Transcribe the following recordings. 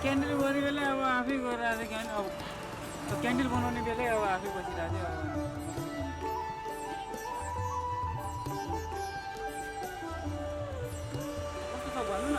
Candle गर्ने बेला अब आफै गरेर आज क्यान्डल बनाउने बेलै अब आफै बसिरहेको थियो कस्तो छ भन्नु न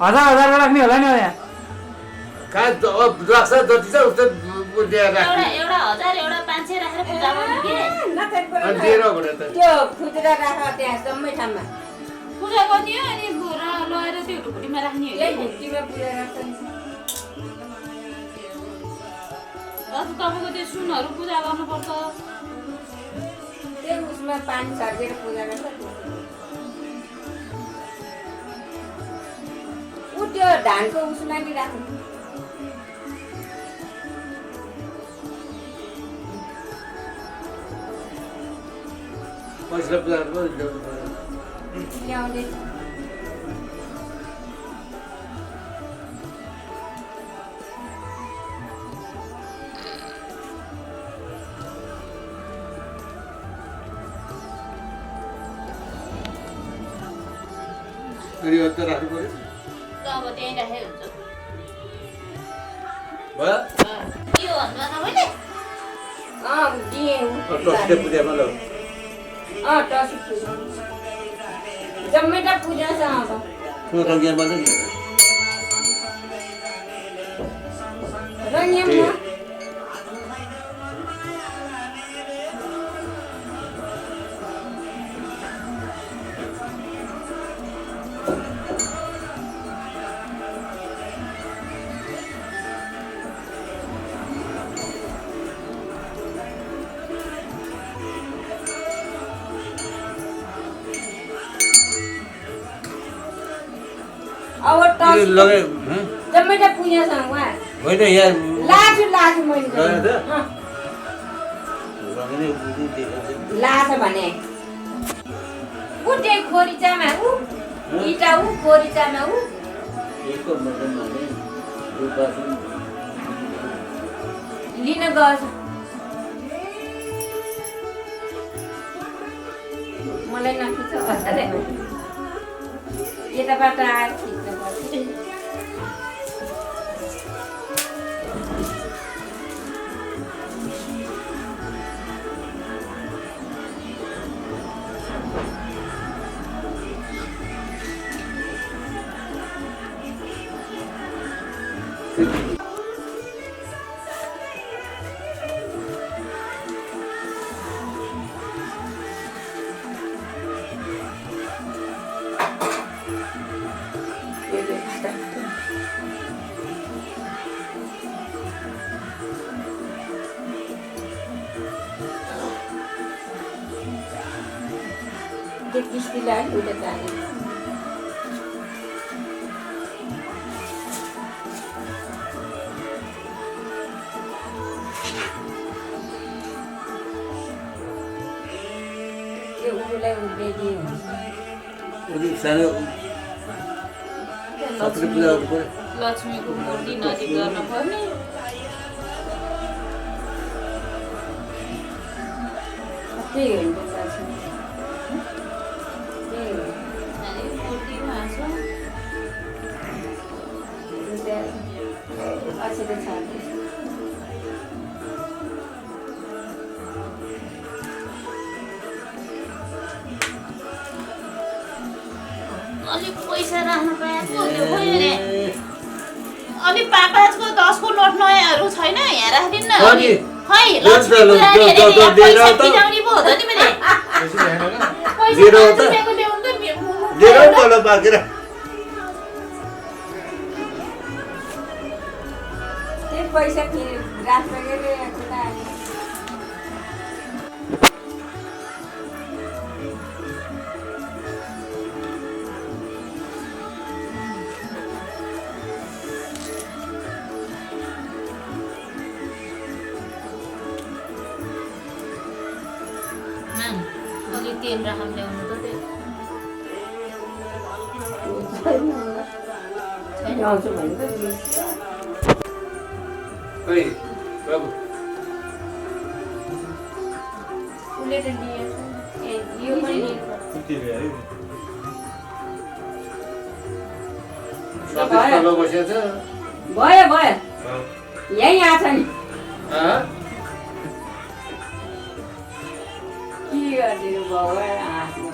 हजार राख्ने होला नि यहाँ कहाँ लाग्छ जति छ उस्तो दिएर राख्ने एउटा 1000 एउटा 500 राखेर पूजा गर्ने के दिएर भने त त्यो खुजुरा राख त्यहाँ जम्मै ठाउँमा पूजा गर्ने हो अनि लगेर त्यो ढुकुटीमा राख्ने हो यही ढुकुटीमा पूजा राख्छ नि अझ तपाईँको त्यो सुनहरू पूजा गर्नुपर्छ त्यो उसमा पानी छर्केर पूजा गर्छ ऊ त्यो धानको उसमा नि राख्नु पैसा पूजा गर्नु ल्याउँदै अनि अत्त राख्नु पर्यो अब त्यहीँ राखे हुन्छ भयो के हो भन्नु तपाईँले दिएँ टस्टे पूजामा ल टसी पूजा जम्मै त पूजा छ अब रङ्गिया मान्छ नि रङ्गियामा अब टसी लगे जम्मै त पूजा छ उहाँ होइन यहाँ लाजु मैले लाछ भने ऊ त्यही खोरिचामा ऊ इटा ऊ खोरिचामा ऊ लिन गएछ मलाई नखिच यताबाट आएर खिच्नु पर्छ त्यो किस्तीलाई उता जाने त्यो उलाई उभिदिए सानो सबै पूजा गर्नु पर्यो लक्ष्मीको मूर्ति नजिक गर्न पर्ने त्यही हो नि त साँच्चै। त्यही हो। मूर्तिमा छ अक्षता छाड्दैछ। अलिक पैसा राख्न पाएको त्यो खोइ रे अलि 5-5 को 10 को नोट नयाँहरू छैन यहाँ राखिदिनु न खै ल, लक्ष्मी ल, पुरानी ल, अरे ल, यहाँ लिएर पैसा आऊ त। बिताउने पो हो त तिमीले पैसा लिएर आऊ त। 5 रुपियाँको ल्याउनु त लिएर आऊ तल बाँकेर त्यही पैसा किने रात बगेर कुरा मान अलि तेल राखम ल्याउनु त त्यो आउँछु भने त ओइ बाबु उसले त लिएछ ए यो पनि लिएछ सबै तल बसेछ भयो भयो यहीँ आछ नि के गरिदिनु भयो आफ्नो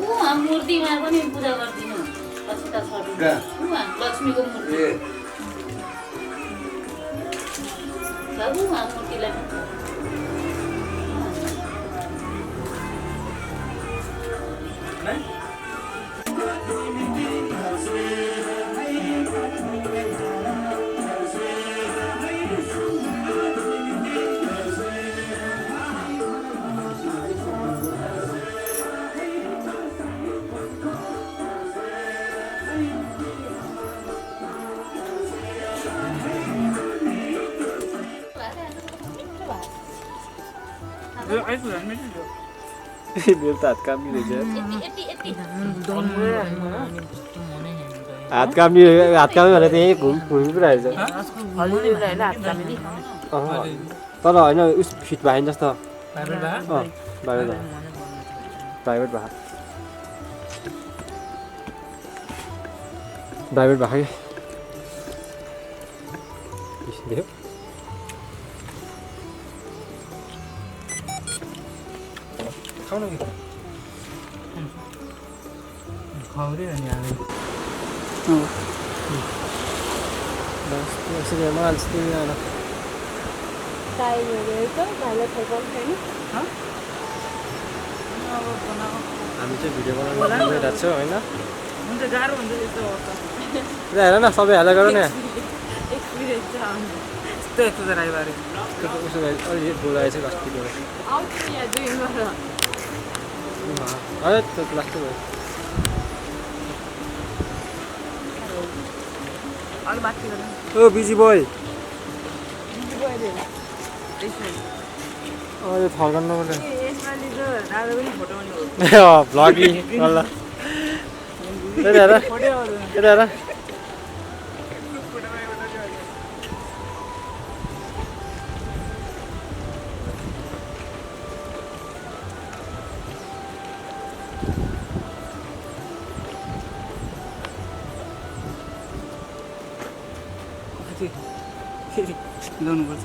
उहाँ मूर्तिमा पनि पूजा गरिदिनु पछि त छोड्नु उहाँ लक्ष्मीको मूर्ति बाबु उहाँ मूर्तिलाई मेरो त हात कामी रहेछ हात कामी भनेर त्यही घुमि पो रहेछ तर होइन उस फिट भयो नि जस्तो प्राइभेट भएको कि देख्यो खाउनु कि खाउरे अनि हामी बस त्यसरी मान्छे तिमीलाई हामी चाहिँ भिडियो बनाउनु गइरहेको छौँ होइन हुन्छ गाह्रो हुन्छ यस्तो अवस्था हेर न सबै हेला गर न एक्सपिरियन्स छ यस्तो यस्तो त राईबारे उसो भए अलि बोलाएछ अस्ति है त्यो लास्ट भयो अरू माथि गर्नु ओ बिजी बोय यो फर्कन नपर्ने यसमा लिँदो दादा पनि फोटो पनि भ्लगी ल यता हेर यता हेर ल्याउनुपर्छ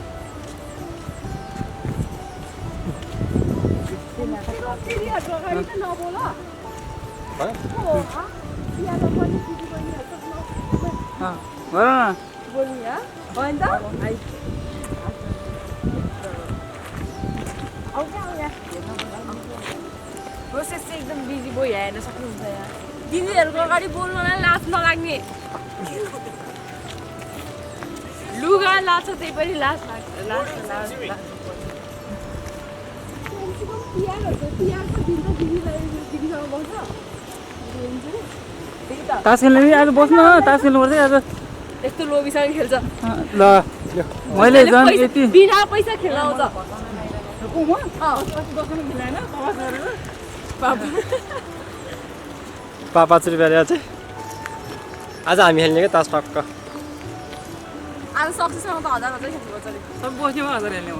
प्रोसेस चाहिँ एकदम बिजी भयो हेर्न सक्नुहुन्छ यहाँ दिदीहरूको अगाडि बोल्नलाई लाज नलाग्ने लुगा लाछ त्यही पनि लास लाग्छ तास खेल्ने नि आज बस्नु तास खेल्नुपर्छ आज यस्तो लोभीसँग खेल्छ ल मैले झन् यति बिना पैसा खेलाउँछ पाँच रुपियाँ चाहिँ आज हामी खेल्ने क्या तास टक्क आज सक्सेसमा त हजार खेल्नुपर्छ नि सब बस्यो 1000 हेल्ने म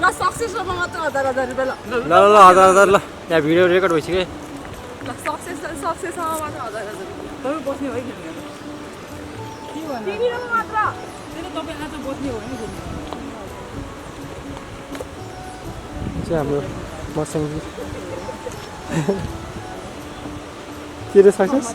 ल सक्सेसमा मात्र हजार रुपियाँ ल ल हजार ल यहाँ भिडियो रेकर्ड भइसक्यो ल सक्सेसमा मात्र हजार तपाईँ बस्ने हो है खेल्ने के भन्नु टिभीमा मात्र त्यही त तपाईँ आज बस्ने हो नि खेल्ने चाहिँ हाम्रो मसँग के रे सक्सेस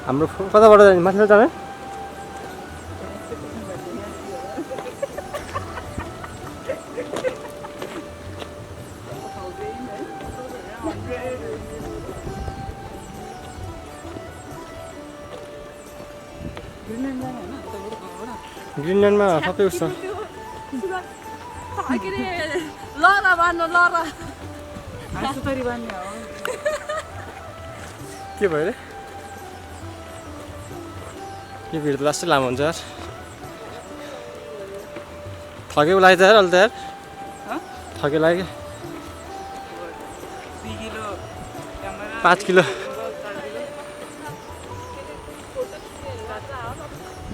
हाम्रो कताबाट जाने माथिबाट जाने ग्रिनल्यान्डमा सबै उस छ के अरे ल बान्नु ल सुतरी बान्ने हो के भयो रे यो भिड त लास्टै लामो हुन्छ यार थकेको लाग्यो त यार अहिले त यार थकेको लाग्यो 2 किलो क्यामेरा 5 किलो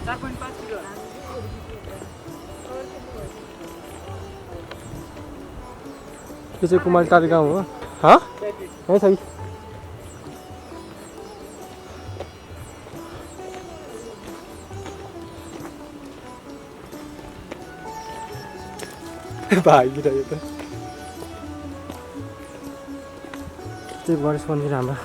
4.5 किलो यो चाहिँ कुमारी टारी गाउँ हो हँ है छ भागिरह्यो त त्यही गणेश मन्दिर हाम्रो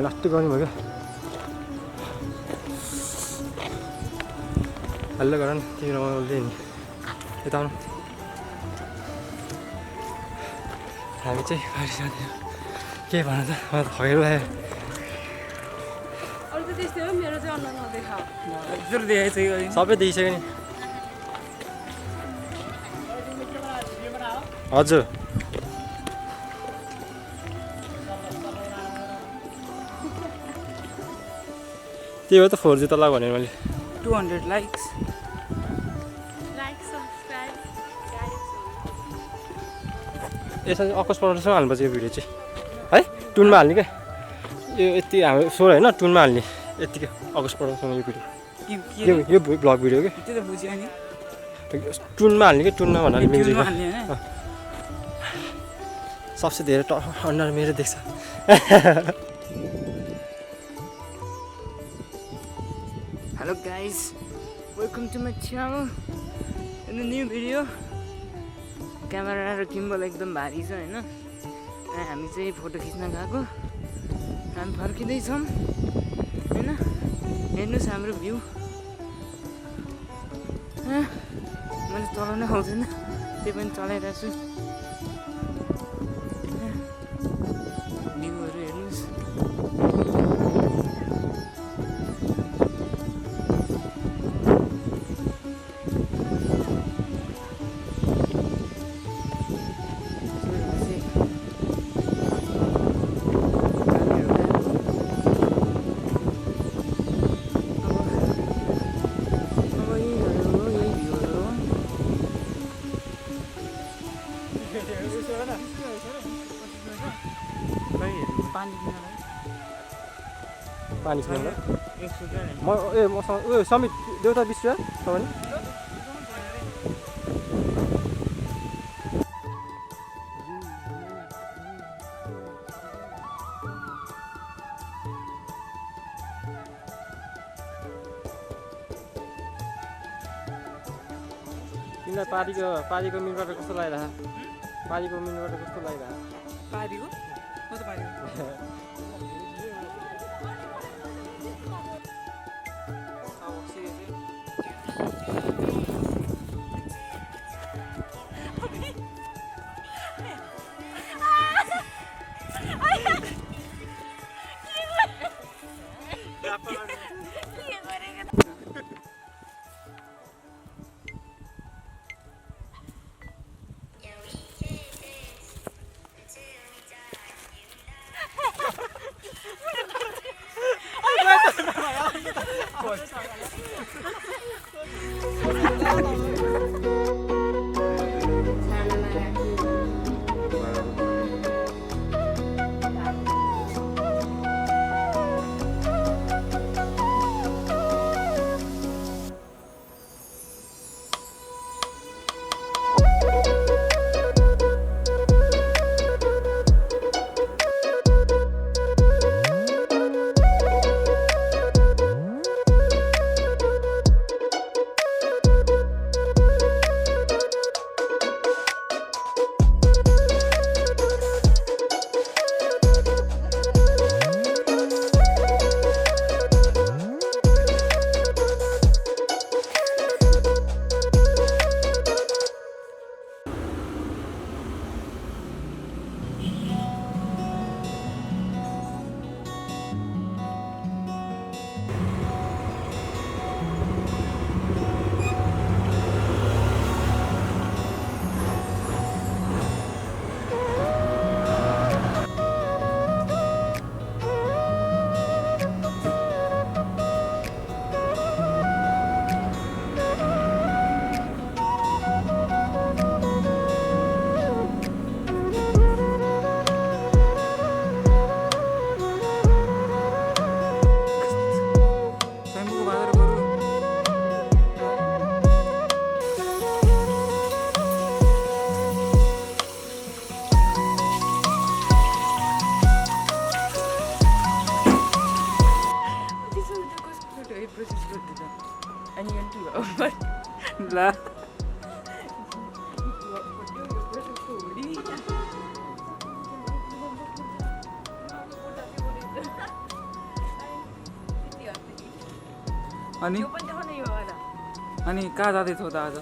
लास्टै गर्नु भयो क्या हल्लो गर न तिमी रमाउँदै नि यता आउनु हामी चाहिँ गाडी जाँदैन के भन त मलाई त खगेर लाग्यो अरू त त्यस्तै हो मेरो चाहिँ अनुहार नदेखाऊ हजुर देखाइसक्यो सबै देखिसक्यो नि हजुर त्यही हो त 4G त ला भने मैले 200 लाइक्स यसमा अकस पराउँदैसँग हाल्नुपर्छ यो भिडियो चाहिँ है टुनमा हाल्ने क्या यो यति हाम्रो स्वर होइन टुनमा हाल्ने यतिकै अगस्त पराउँदैसँग यो भिडियो यो ब्लग भिडियो क्या त्यो त बुझ्यो नि टुनमा हाल्ने क्या टुनमा भन्नाले म्युजिक टुनमा हाल्ने हैन सबसे धेरै अनुहार मेरो देख्छ hello guys welcome to my channel in the new video camera र गिम्बल एकदम भारी छ होइन हामी चाहिँ फोटो खिच्न गएको हामी फर्किँदैछौँ होइन हेर्नुहोस् हाम्रो भ्यू मैले चलाउनै आउँदैन त्यही पनि चलाइरहेको छु भ्यूहरू हेर्नुहोस् पानी किन म मसँग उयो समित देउता 20 रुपियाँ तपाईँ तिमीलाई पारीको मिनबाट कस्तो लागिरहेको पारीको मिनबाट कस्तो लागिरहेको पारीको म त पारीको ला अनि अनि कहाँ जाँदैछौ त आज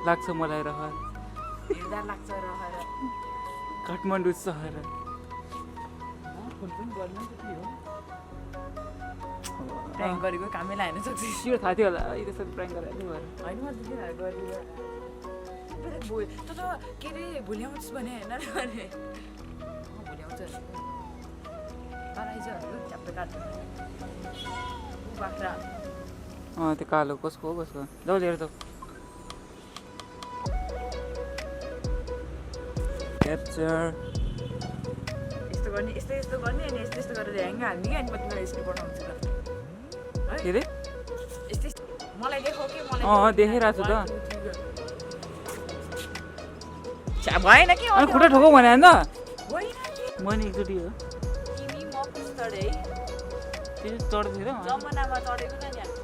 लाग्छ मलाई रहर काठमाडौँ सहर प्राङ्क गरेको कामै लागेन सक्छ यो थाहा थियो होला त्यसरी प्राङ्क गरेर होइन म त के अरे भोलि आउँछु भने होइन अरे भोलि आउँछ आइज च्याप्टो काट्नु बाख्रा त्यो कालो कसको हो कसको जाऊ लिएर जाऊ क्याप्चर यस्तो गर्ने यस्तो गर्ने अनि यस्तो गरेर ह्याङ हाल्ने कि अनि म तिमीलाई यसरी बनाउँछु ल के अरे यस्तै मलाई देखाऊ के मलाई देखाइरहेको छु त भएन कि अनि खुट्टा ठोकौ भने होइन होइन मैले एकचोटि हो तिमी म पुस्तडे है त्यो चढ्दै थियो जमानामा चढेको न यहाँ